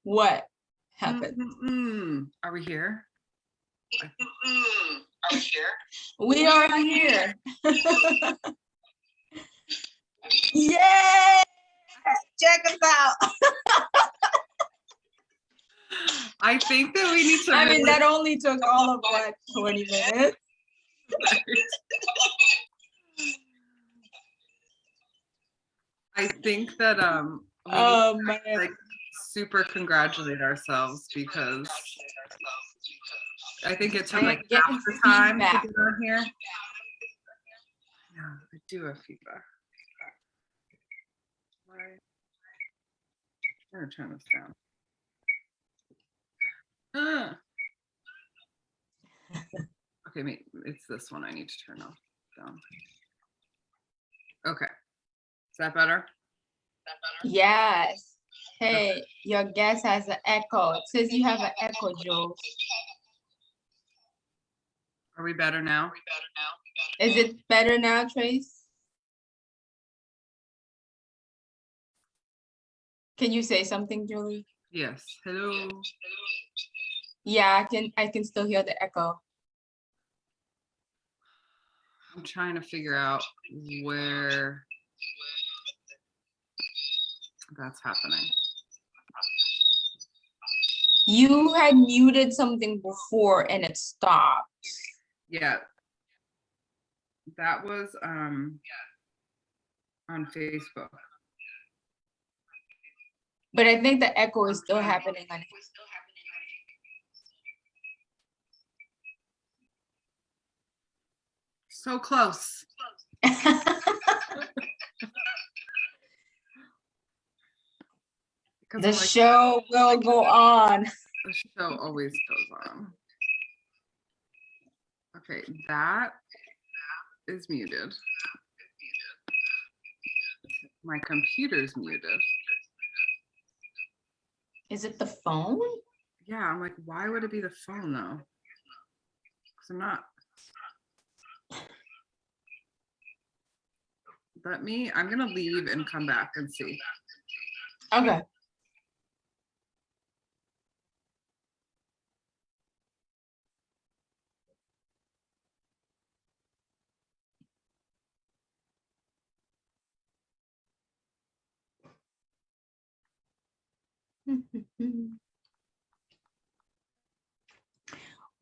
What happened? Are we here? Are we here? We are here. Yay! Check us out. I think that we need to. I mean, that only took all of what, 20 minutes? I think that we Oh, need man. to, like, super congratulate ourselves because I think it took like half the time to get on here. Yeah, I do have feedback. Why? I'm gonna turn this down. Okay, it's this one I need to turn off down. Okay, is that better? Yes. Hey, your guest has an echo. It says you have an echo, Joe. Are we better now? Is it better now, Trace? Can you say something, Julie? Yes. Hello. Yeah, I can still hear the echo. I'm trying to figure out where that's happening. You had muted something before and it stopped. Yeah. That was on Facebook. But I think the echo is still happening on it. So close. The show will go on. The show always goes on. Okay, that is muted. My computer's muted. Is it the phone? Yeah, I'm like, why would it be the phone though? Because I'm not. I'm gonna leave and come back and see. Okay.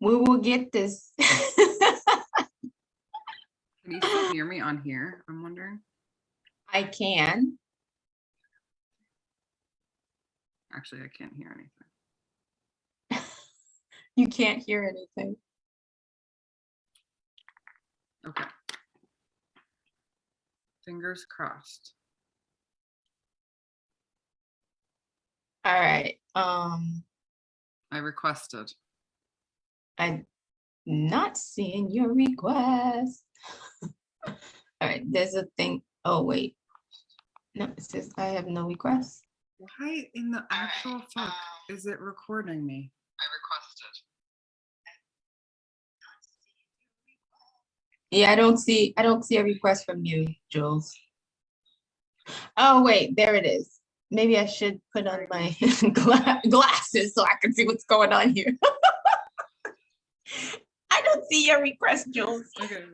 We will get this. Can you still hear me on here? I'm wondering. I can. Actually, I can't hear anything. You can't hear anything. Okay. Fingers crossed. All right. I requested. I'm not seeing your request. All right, there's a thing. Oh, wait. No, it says I have no request. Why in the actual fuck is it recording me? I requested. Yeah, I don't see a request from you, Jules. Oh, wait, there it is. Maybe I should put on my glasses so I can see what's going on here. I don't see your request, Jules. Okay.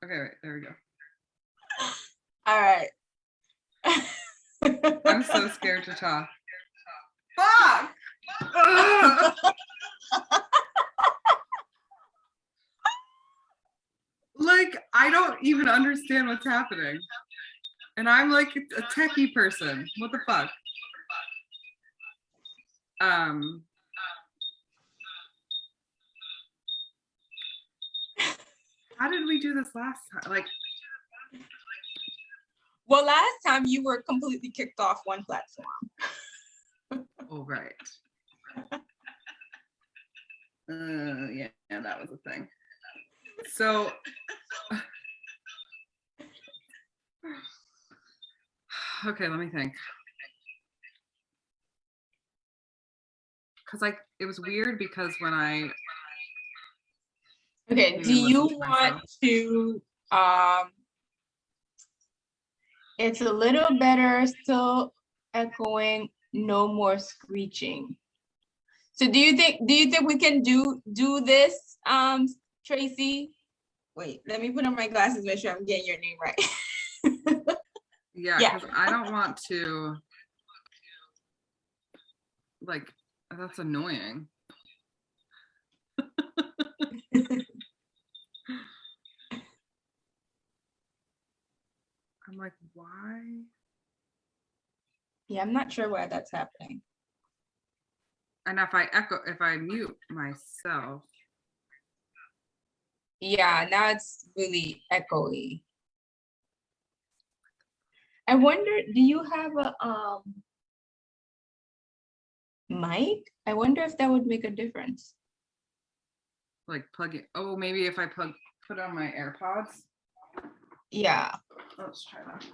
Okay, wait, there we go. All right. I'm so scared to talk. Fuck! Ugh. Like, I don't even understand what's happening. And I'm like a techie person. What the fuck? How did we do this last time? Like, well, last time you were completely kicked off one platform. oh, right. Yeah, that was a thing. So, okay, let me think. Because like it was weird because when I okay, do you want to it's a little better still echoing. no more screeching. So do you think we can do this, Tracy? Wait, let me put on my glasses, make sure I'm getting your name right. Yeah, Yeah. because I don't want to, like, that's annoying. I'm like, why? Yeah, I'm not sure why that's happening. And if I mute myself. Yeah, now it's really echoey. I wonder, do you have a mic? I wonder if that would make a difference. Like plug it. Oh, maybe if I put on my AirPods. Yeah. Let's try that.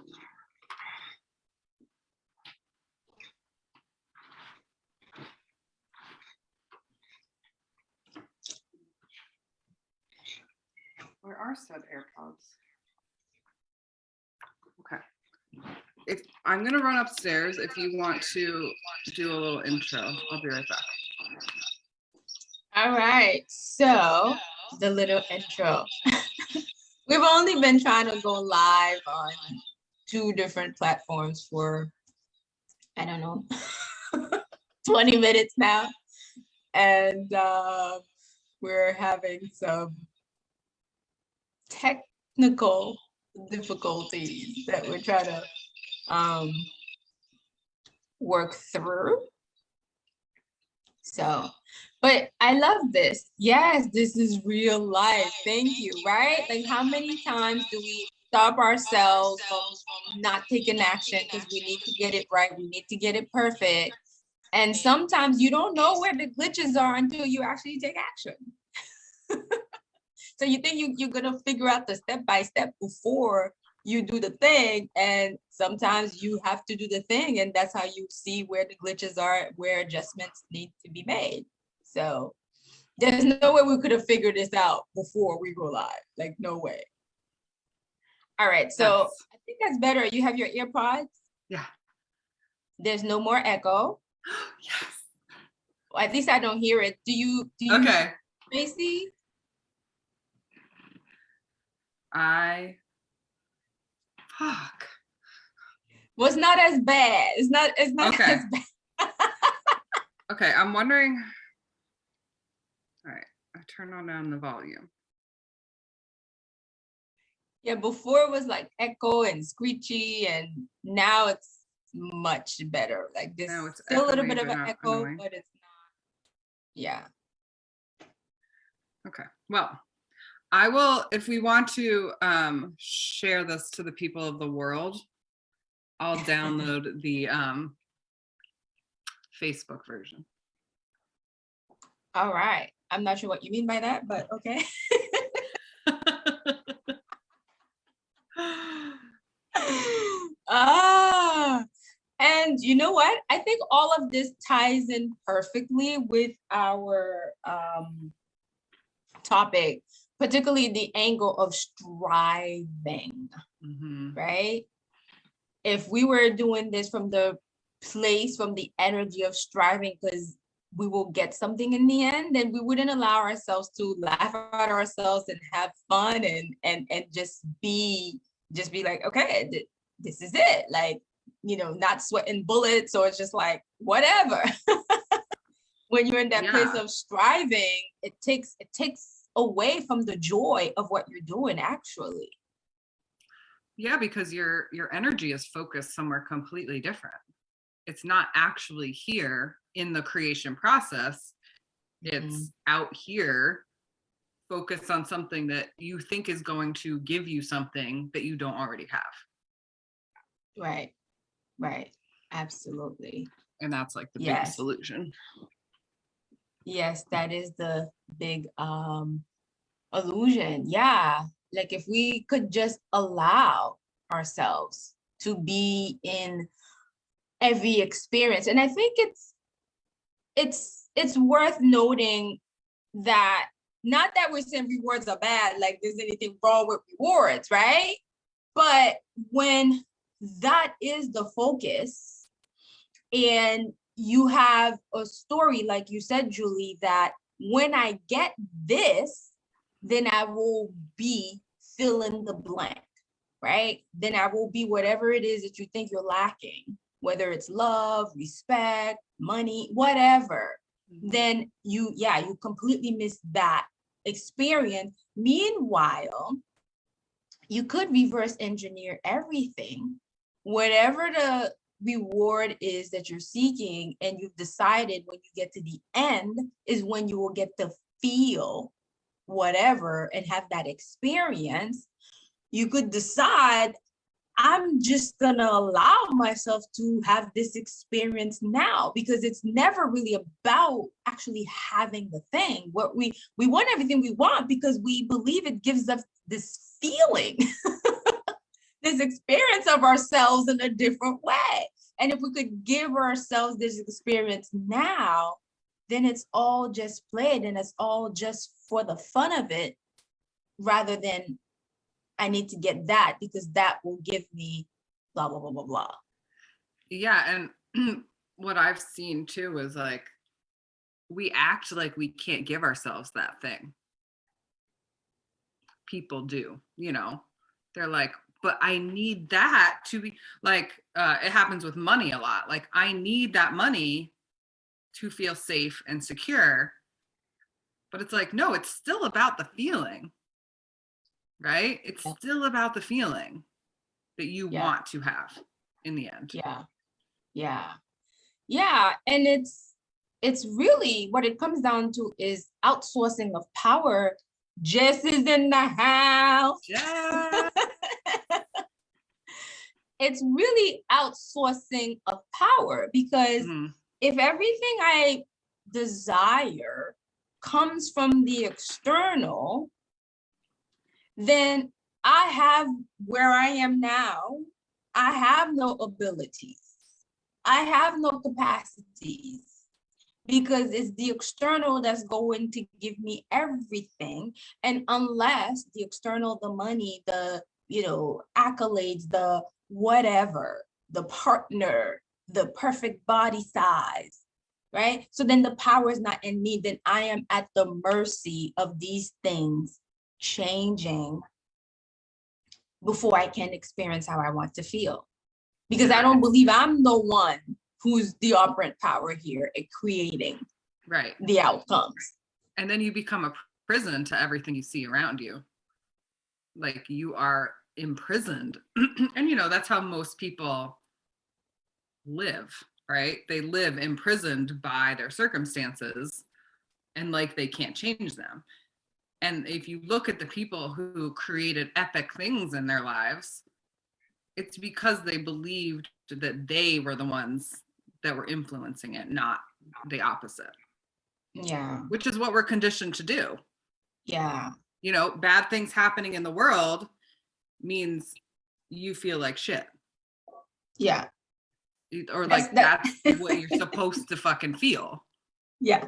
Where are said AirPods? Okay. If I'm gonna run upstairs, if you want to do a little intro, I'll be right back. All right. So the little intro. We've only been trying to go live on 2 different platforms for, I don't know, 20 minutes now. And we're having some technical difficulties that we're trying to work through. So, but I love this. Yes, this is real life. Thank you, right? Like, how many times do we stop ourselves from not taking action because we need to get it right, we need to get it perfect, and sometimes you don't know where the glitches are until you actually take action. So you think you're gonna figure out the step by step before you do the thing, and sometimes you have to do the thing, and that's how you see where the glitches are, where adjustments need to be made. So there's no way we could have figured this out before we go live. Like, no way. All right, so Yes. I think that's better. You have your earpods. Yeah. There's no more echo. Yes. Well, at least I don't hear it. Do you Okay. Tracy? Fuck. Well, it's not as bad. It's not Okay. as bad. Okay, I'm wondering. All right, I turn on down the volume. Yeah, before it was like echo and screechy, and now it's much better. Like, this Now it's still a little echoey, bit of but an not echo, annoying. but it's not. Yeah. Okay, well, I will, if we want to share this to the people of the world, I'll download the Facebook version. All right. I'm not sure what you mean by that, but okay. And you know what? I think all of this ties in perfectly with our topic, particularly the angle of striving, right? If we were doing this from the place, from the energy of striving, because we will get something in the end, then we wouldn't allow ourselves to laugh at ourselves and have fun and just be like, okay, this is it. Like, you know, not sweating bullets, or it's just like, whatever. When you're in that place of striving, it takes away from the joy of what you're doing, actually. Yeah, because your energy is focused somewhere completely different. It's not actually here in the creation process. It's out here, focused on something that you think is going to give you something that you don't already have. Right. Absolutely. And that's like the biggest illusion. Yes, that is the big illusion. Yeah. Like, if we could just allow ourselves to be in every experience. And I think it's worth noting that, not that we're saying rewards are bad, like there's anything wrong with rewards, right? But when that is the focus, And you have a story, like you said, Julie, that when I get this, then I will be fill in the blank, right? Then I will be whatever it is that you think you're lacking, whether it's love, respect, money, whatever. Then you completely miss that experience. Meanwhile, you could reverse engineer everything, whatever the reward is that you're seeking, and you've decided when you get to the end is when you will get to feel whatever and have that experience. You could decide, I'm just gonna allow myself to have this experience now, because it's never really about actually having the thing. What we want everything we want because we believe it gives us this feeling, this experience of ourselves in a different way. And if we could give ourselves this experience now, then it's all just played and it's all just for the fun of it, rather than I need to get that because that will give me blah, blah, blah, blah, blah. Yeah. And what I've seen too is like, we act like we can't give ourselves that thing. People do, they're like, but I need that to be like, it happens with money a lot. Like, I need that money to feel safe and secure. But it's like, no, it's still about the feeling, right? It's still about the feeling that you want to have in the end. Yeah. And it's really what it comes down to is outsourcing of power. Jess is in the house. Yeah. It's really outsourcing of power, because if everything I desire comes from the external, then I have where I am now, I have no abilities. I have no capacities, because it's the external that's going to give me everything. And unless the external, the money, the, accolades, the whatever, the partner, the perfect body size, right? So then the power is not in me, then I am at the mercy of these things changing before I can experience how I want to feel. Because I don't believe I'm the one who's the operant power here at creating the outcomes. And then you become a prison to everything you see around you. Like, you are imprisoned. And that's how most people live, right? They live imprisoned by their circumstances, and like they can't change them. And if you look at the people who created epic things in their lives, it's because they believed that they were the ones that were influencing it, not the opposite. Yeah. Which is what we're conditioned to do. Yeah. Bad things happening in the world means you feel like shit. Yeah. Or that's what you're supposed to fucking feel. Yeah.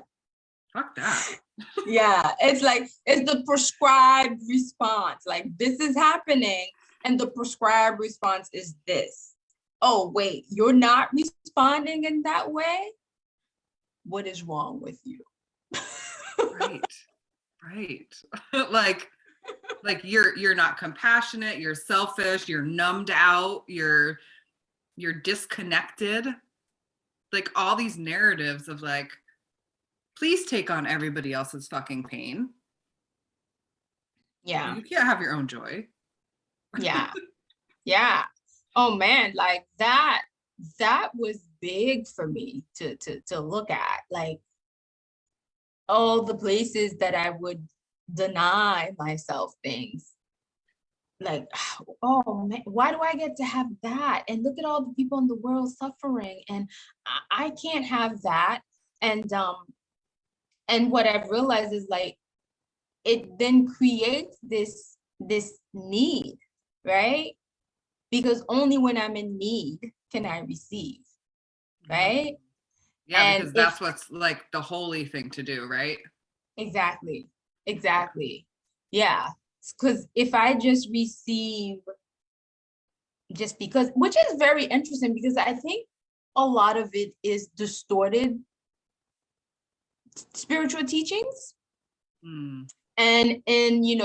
Fuck that. Yeah. It's like, it's the prescribed response. Like, this is happening, and the prescribed response is this. Oh, wait, you're not responding in that way? What is wrong with you? Right. like you're not compassionate, you're selfish, you're numbed out, you're disconnected. Like, all these narratives of like, please take on everybody else's fucking pain. Yeah. You can't have your own joy. Yeah. Yeah. Oh man, like that was big for me to look at. Like, all the places that I would deny myself things. Like, oh man, why do I get to have that? And look at all the people in the world suffering, and I can't have that. And what I've realized is, like, it then creates this need, right? Because only when I'm in need can I receive, right? Yeah, and because that's what's like the holy thing to do, right? Exactly. Yeah. Because if I just receive just because, which is very interesting, because I think a lot of it is distorted spiritual teachings. And in,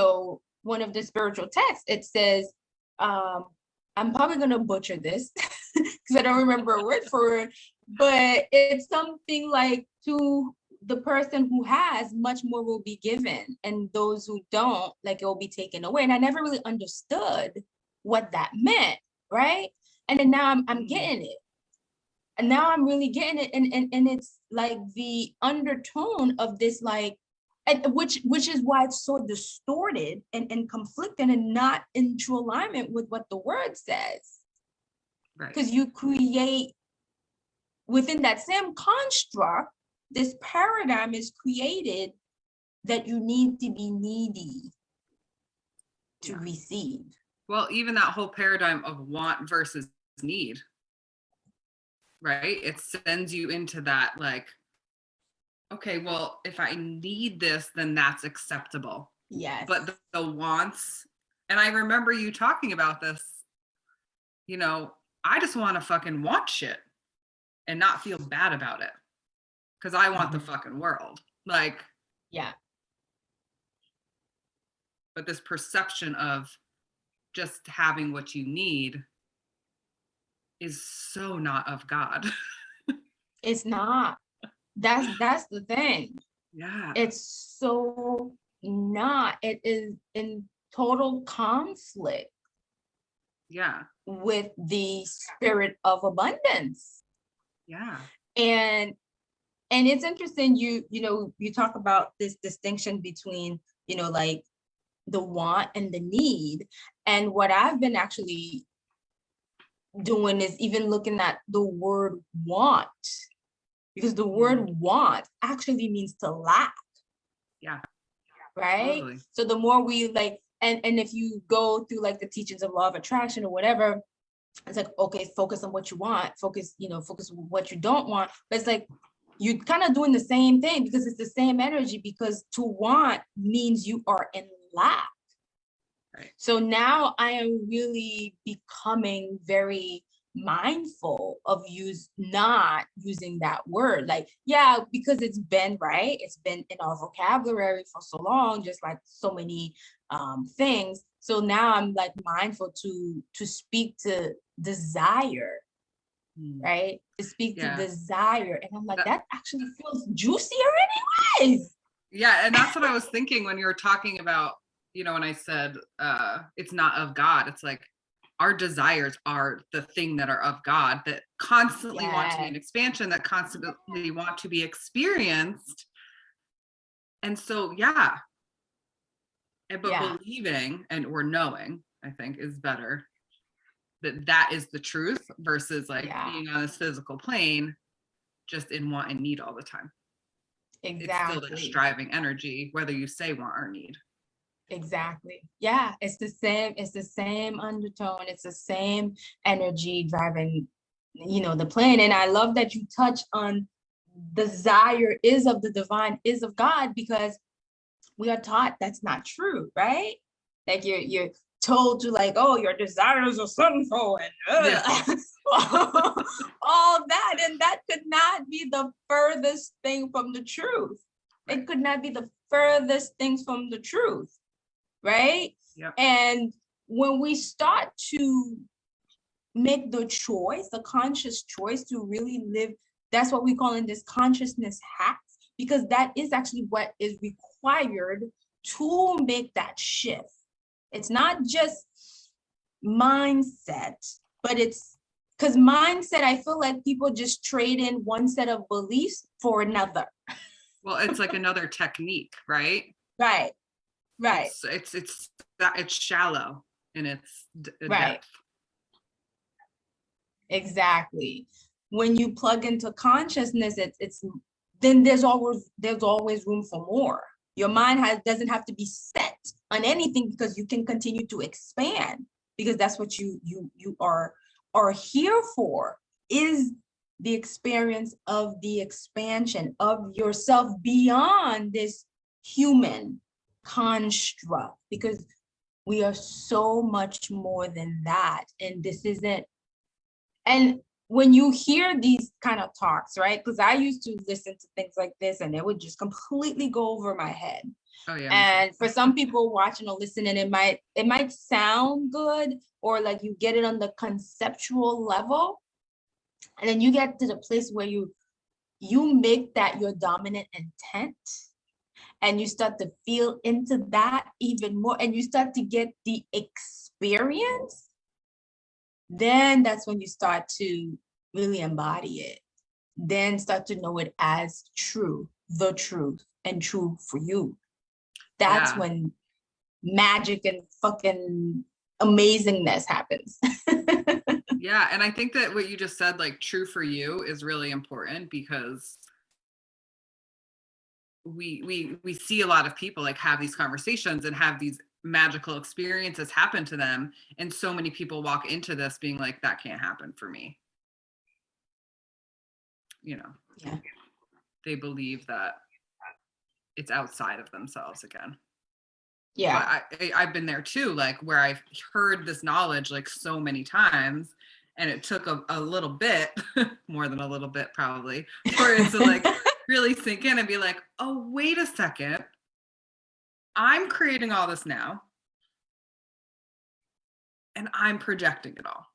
one of the spiritual texts, it says, I'm probably going to butcher this because I don't remember a word for it, but it's something like, to the person who has, much more will be given, and those who don't, like, it will be taken away. And I never really understood what that meant, right? And then now I'm getting it. And now I'm really getting it. And it's like the undertone of this, like, and which is why it's so distorted and conflicted and not in true alignment with what the word says. Right. Because you create within that same construct, this paradigm is created that you need to be needy to receive. Well, even that whole paradigm of want versus need, right? It sends you into that, like, okay, well, if I need this, then that's acceptable. Yes. But the wants, and I remember you talking about this, I just want to fucking want shit and not feel bad about it because I want the fucking world. Like, yeah. But this perception of just having what you need is so not of God. It's not. That's the thing. Yeah. It's so not. It is in total conflict. Yeah. With the spirit of abundance. Yeah. And it's interesting, you talk about this distinction between, like the want and the need. And what I've been actually doing is even looking at the word want, because the word want actually means to lack. Yeah. Right. Totally. So the more we like, and if you go through like the teachings of law of attraction or whatever, it's like, okay, focus on what you want, focus on what you don't want. But it's like, you're kind of doing the same thing because it's the same energy, because to want means you are in lack. Right. So now I am really becoming very mindful of not using that word. Like, yeah, because it's been in our vocabulary for so long, just like so many things. So now I'm like mindful to speak to desire, right? To speak to desire. And I'm like, that actually feels juicier anyways. Yeah. And that's what I was thinking when you were talking about, when I said it's not of God. It's like our desires are the thing that are of God, that constantly want to be an expansion, that constantly want to be experienced. And so, believing or knowing, I think, is better, that is the truth versus being on this physical plane just in want and need all the time. Exactly. It's still the striving energy, whether you say want or need. Exactly. Yeah, it's the same undertone. It's the same energy driving, the plane. And I love that you touch on desire is of the divine, is of God, because we are taught that's not true, right? Like you're told to, like, oh, your desires are sinful and all that. And that could not be the furthest thing from the truth. It could not be the furthest things from the truth. Right? Yep. And when we start to make the choice, the conscious choice to really live, that's what we call in this consciousness hacks, because that is actually what is required to make that shift. It's not just mindset, but it's because mindset, I feel like people just trade in one set of beliefs for another. Well, it's like another technique, right? Right. Right. It's shallow in its depth. Exactly. When you plug into consciousness, it's then there's always room for more. Your mind doesn't have to be set on anything, because you can continue to expand, because that's what you are here for, is the experience of the expansion of yourself beyond this human construct, because we are so much more than that. And this isn't, and when you hear these kind of talks, right? Because I used to listen to things like this and it would just completely go over my head. Oh yeah. And for some people watching or listening, it might sound good, or like you get it on the conceptual level. And then you get to the place where you make that your dominant intent, and you start to feel into that even more, and you start to get the experience. Then that's when you start to really embody it. Then start to know it as true, the truth, and true for you. That's when magic and fucking amazingness happens. Yeah. And I think that what you just said, like true for you, is really important, because we see a lot of people like have these conversations and have these magical experiences happen to them, and so many people walk into this being like, that can't happen for me, you know. Yeah. They believe that it's outside of themselves again. Yeah. But I've been there too, like where I've heard this knowledge like so many times, and it took a little bit more than a little bit probably for it to like really sink in and be like, oh, wait a second, I'm creating all this now and I'm projecting it all.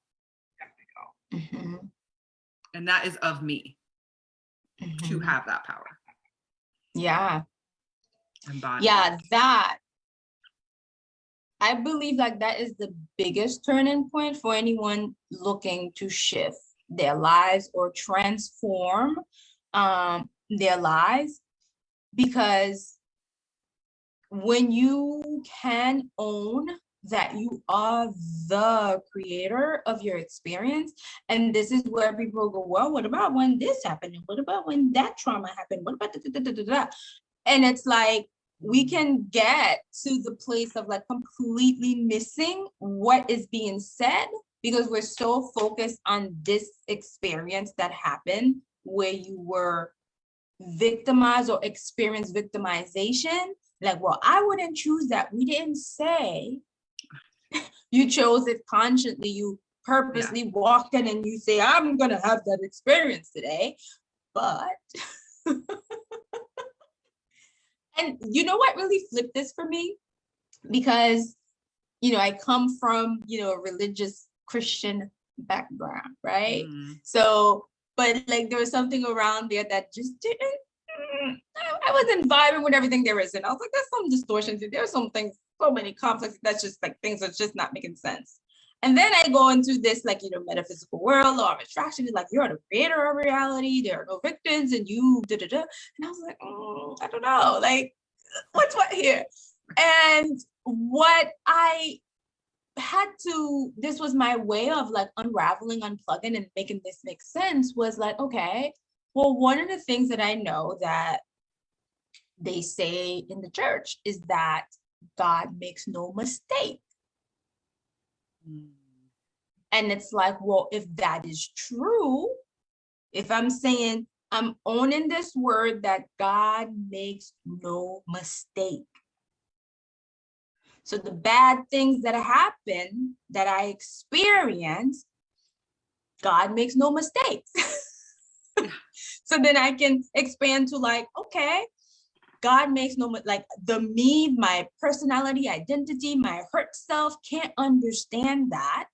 Mm-hmm. And that is of me to have that power. Yeah. Embody. Yeah, that. I believe like that is the biggest turning point for anyone looking to shift their lives or transform their lives, because when you can own that you are the creator of your experience, and this is where people go, well, what about when this happened? And what about when that trauma happened? What about da? And it's like, we can get to the place of like completely missing what is being said, because we're so focused on this experience that happened where you were victimized or experienced victimization. Like, well, I wouldn't choose that. We didn't say. You chose it consciously. You purposely walked in and you say, I'm going to have that experience today. But, and you know what really flipped this for me? Because, I come from, a religious Christian background, right? So, but like there was something around there that just didn't, I wasn't vibing with everything there is. And I was like, there's some distortions. There's some things, so many conflicts, that's just like things are just not making sense. And then I go into this like, metaphysical world, law of attraction, like you're the creator of reality, there are no victims, and you da-da-da. And I was like, I don't know, like what's what here? And what I had to, this was my way of like unraveling, unplugging, and making this make sense, was like, okay, well, one of the things that I know that they say in the church is that God makes no mistake. And it's like, well, if that is true, if I'm saying I'm owning this word that God makes no mistake. So the bad things that happen, that I experience, God makes no mistakes. So then I can expand to like, okay, God makes no, like my personality, identity, my hurt self can't understand that.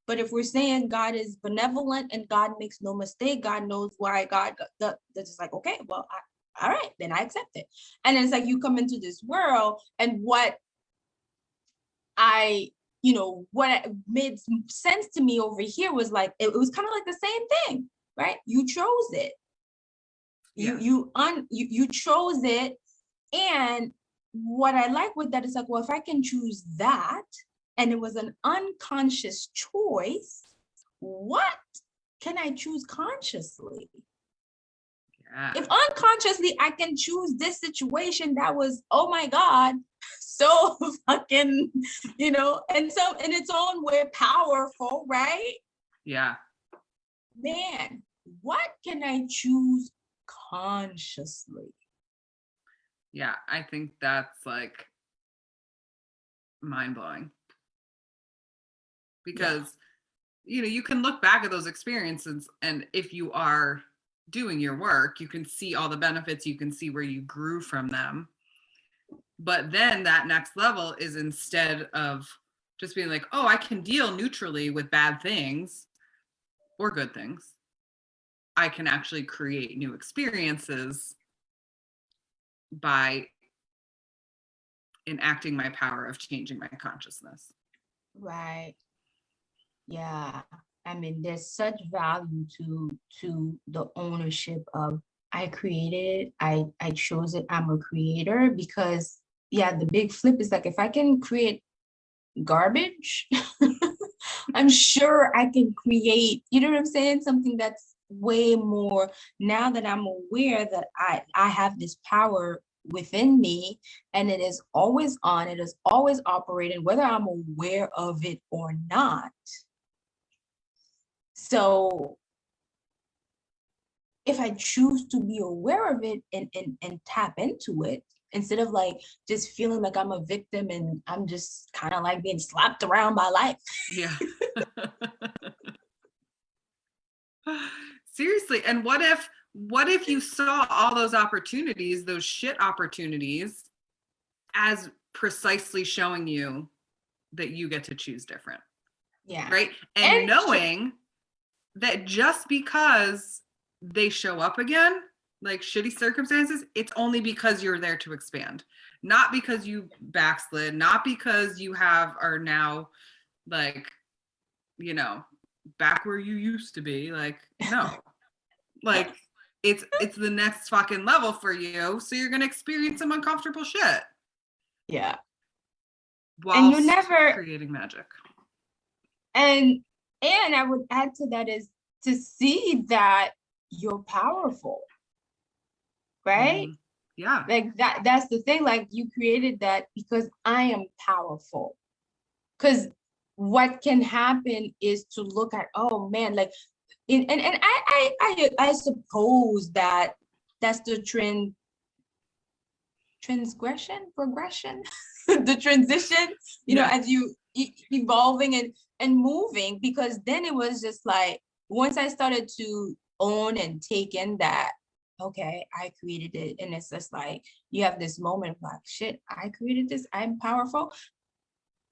But if we're saying God is benevolent and God makes no mistake, God knows why that's just like, okay, well, all right, then I accept it. And then it's like you come into this world, and what made sense to me over here was like, it was kind of like the same thing, right? You chose it. You chose it. And what I like with that is like, well, if I can choose that, and it was an unconscious choice, what can I choose consciously? Yeah. If unconsciously I can choose this situation that was, oh my God, so fucking, and so in its own way powerful, right? Yeah. Man, what can I choose consciously? Yeah, I think that's like mind-blowing. Because you can look back at those experiences, and if you are doing your work, you can see all the benefits, you can see where you grew from them. But then that next level is, instead of just being like, oh, I can deal neutrally with bad things or good things, I can actually create new experiences by enacting my power of changing my consciousness. Right. Yeah. I mean, there's such value to the ownership of, I created it, I chose it, I'm a creator. Because yeah, the big flip is like, if I can create garbage, I'm sure I can create, you know what I'm saying? Something that's way more, now that I'm aware that I have this power within me, and it is always on, it is always operating, whether I'm aware of it or not. So if I choose to be aware of it and tap into it, instead of like just feeling like I'm a victim and I'm just kind of like being slapped around by life. Yeah. Seriously. And what if you saw all those opportunities, those shit opportunities, as precisely showing you that you get to choose different? Yeah. Right. And knowing that just because they show up again, like shitty circumstances, it's only because you're there to expand, not because you backslid, not because you are now like, back where you used to be. Like, no, like it's the next fucking level for you. So you're going to experience some uncomfortable shit. Yeah. While you never creating magic. And I would add to that is to see that you're powerful, right? Mm-hmm. Yeah. Like that's the thing. Like, you created that because I am powerful. Because what can happen is to look at, oh man, like, and I suppose that that's the progression, the transition, know, as you evolving and moving. Because then it was just like, once I started to own and take in that, okay, I created it, and it's just like, you have this moment of like, shit, I created this, I'm powerful.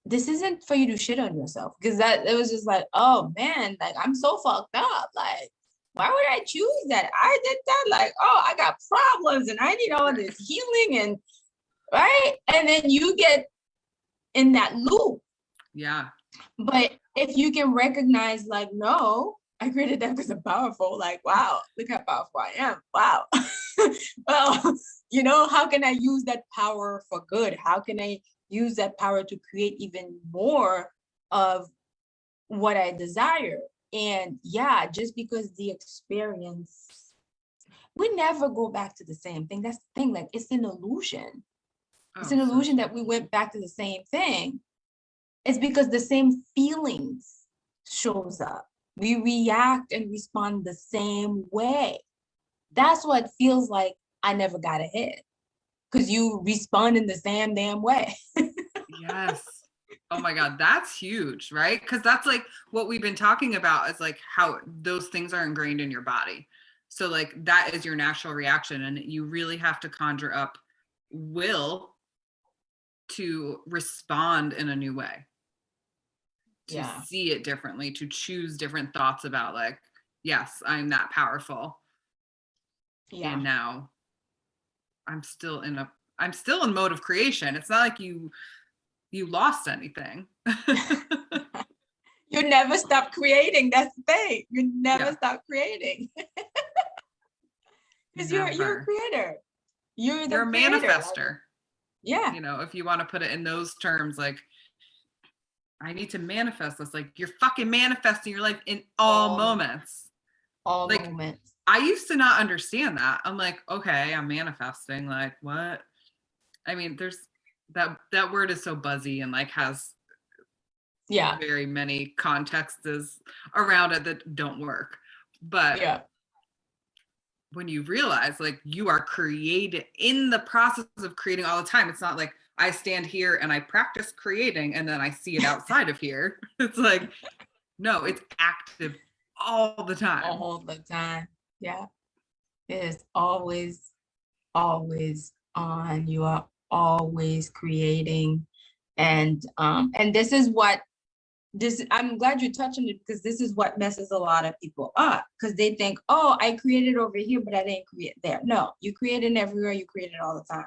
This isn't for you to shit on yourself, because that it was just like, oh man, like, I'm so fucked up. Like, why would I choose that? I did that. Like, oh, I got problems and I need all this healing, and right. And then you get in that loop. Yeah. But if you can recognize, like, no, I created that because I'm powerful. Like, wow, look how powerful I am. Wow. Well, how can I use that power for good? How can I use that power to create even more of what I desire? And yeah, just because the experience, we never go back to the same thing. That's the thing. Like, it's an illusion. It's an illusion that we went back to the same thing. It's because the same feelings shows up. We react and respond the same way. That's what feels like I never got ahead, because you respond in the same damn way. Yes. Oh my God, that's huge, right? Because that's like what we've been talking about, is like how those things are ingrained in your body. So like that is your natural reaction, and you really have to conjure up will to respond in a new way, to see it differently, to choose different thoughts about, like, yes, I'm that powerful. Yeah. And now I'm still in mode of creation. It's not like you lost anything. You never stop creating. That's the thing. You never stop creating. Because you're a creator. You're a manifester. Yeah. If you want to put it in those terms, like, I need to manifest this. Like, you're fucking manifesting your life in all moments. All moments. I used to not understand that. I'm like, okay, I'm manifesting. Like, what? I mean, there's that word is so buzzy and like has very many contexts around it that don't work. But when you realize, like, you are created in the process of creating all the time. It's not like I stand here and I practice creating and then I see it outside of here. It's like No, it's active all the time. All the time. Yeah. It is always, always on. You are always creating. And this is what I'm glad you touched on it, because this is what messes a lot of people up, because they think, oh, I created over here, but I didn't create there. No, you create it everywhere, you create it all the time.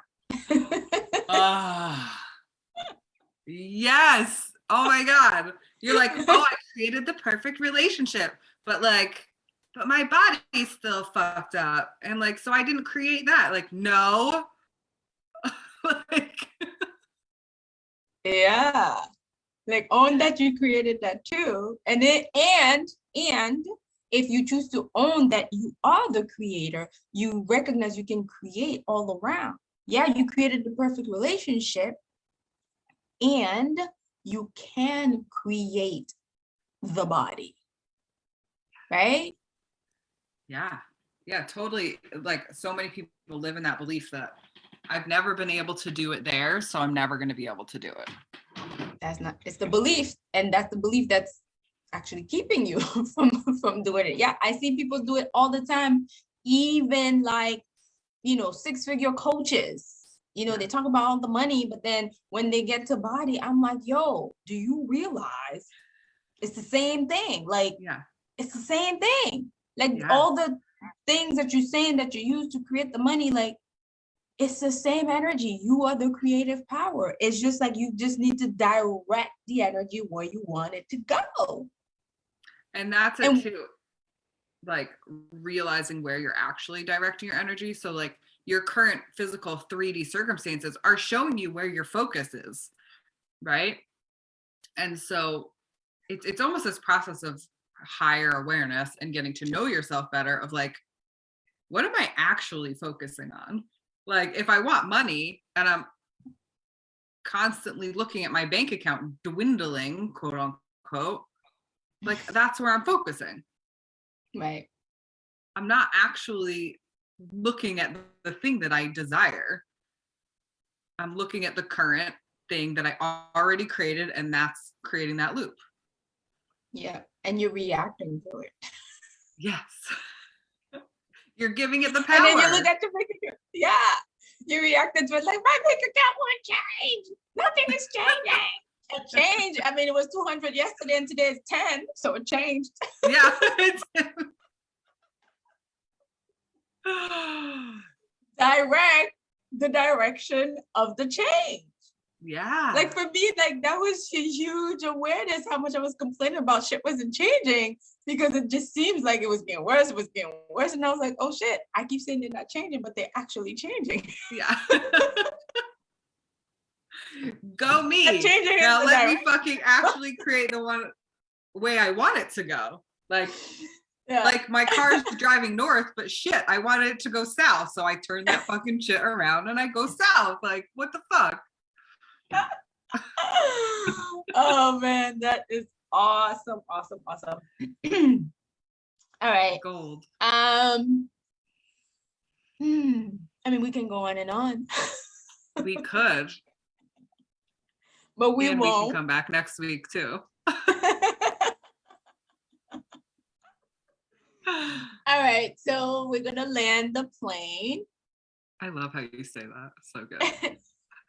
Yes. Oh my God. You're like, oh, I created the perfect relationship, but my body's still fucked up. And like, so I didn't create that. Like, no. Like, yeah. Like, own that you created that too. And if you choose to own that you are the creator, you recognize you can create all around. Yeah, you created the perfect relationship, and you can create the body, right? yeah. Yeah, totally. Like, so many people live in that belief that I've never been able to do it there, so I'm never going to be able to do it. It's the belief, and that's the belief that's actually keeping you from doing it. Yeah, I see people do it all the time, even like, 6-figure coaches. They talk about all the money, but then when they get to body, I'm like, yo, do you realize it's the same thing? Like, it's the same thing. Like, all the things that you're saying that you use to create the money, like, it's the same energy. You are the creative power. It's just like, you just need to direct the energy where you want it to go. And that's it too. Like, realizing where you're actually directing your energy. So like, your current physical 3D circumstances are showing you where your focus is, right? And so it's almost this process of higher awareness and getting to know yourself better, of like, what am I actually focusing on? Like, if I want money and I'm constantly looking at my bank account dwindling, quote unquote, like, that's where I'm focusing. Right. I'm not actually looking at the thing that I desire. I'm looking at the current thing that I already created, and that's creating that loop. Yeah. And you're reacting to it. Yes. You're giving it the power. And then you look at your bank account. Yeah. You reacted to it like, my bank account won't change. Nothing is changing. It changed. I mean, it was 200 yesterday and today is 10. So it changed. Yeah. Direct the direction of the change. Yeah. Like, for me, like, that was a huge awareness how much I was complaining about shit wasn't changing, because it just seems like it was getting worse. It was getting worse. And I was like, oh shit, I keep saying they're not changing, but they're actually changing. Yeah. Go me. Now let me fucking actually create the one way I want it to go. Like, like, my car's driving north, but shit, I wanted it to go south. So I turn that fucking shit around and I go south. Like, what the fuck? Oh man, that is awesome. All right. Gold. I mean, we can go on and on. We could. But we won't. We can come back next week too. All right, so we're gonna land the plane. I love how you say that. So good.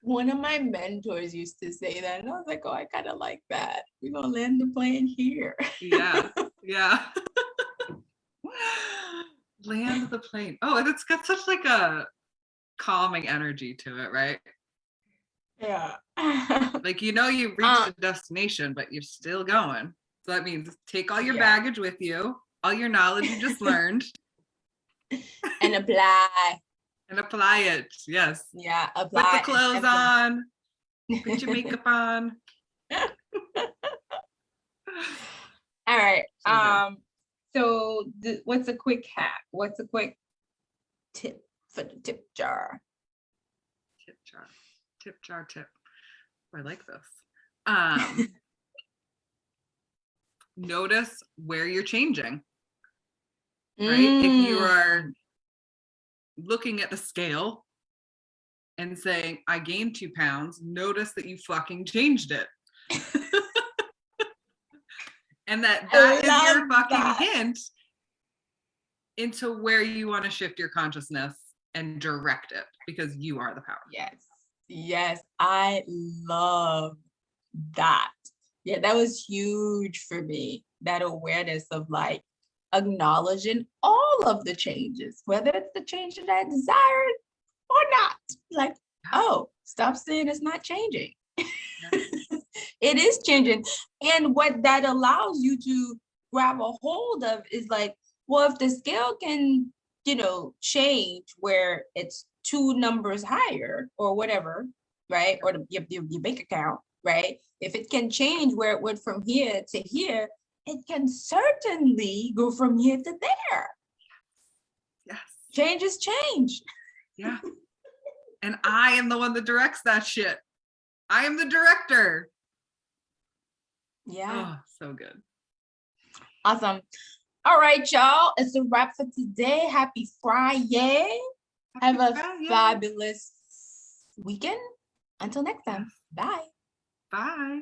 One of my mentors used to say that, and I was like, oh, I kind of like that. We're gonna land the plane here. Yeah. Land the plane. Oh, and it's got such like a calming energy to it, right? Yeah. Like, you reached the destination, but you're still going. So that means take all your baggage with you, all your knowledge you just learned. And apply. And apply it. Yes. Yeah. Apply. Put the clothes on. Put your makeup on. All right. So what's a quick hack? What's a quick tip for the tip jar? Tip jar tip. I like this. Notice where you're changing. Right? If you are looking at the scale and saying, I gained 2 pounds, notice that you fucking changed it. And that I is your love fucking that. hint into where you want to shift your consciousness and direct it, because you are the power. Yes, I love that. Yeah, that was huge for me. That awareness of like acknowledging all of the changes, whether it's the change that I desired or not. Like, oh, stop saying it's not changing. It is changing. And what that allows you to grab a hold of is like, well, if the scale can, change where it's 2 numbers higher or whatever, right? Or your bank account, right? If it can change where it went from here to here, it can certainly go from here to there. Yes. Change is change. Yeah. And I am the one that directs that shit. I am the director. Yeah. Oh, so good. Awesome. All right, y'all. It's a wrap for today. Happy Friday. Have a fabulous weekend. Until next time. Bye. Bye.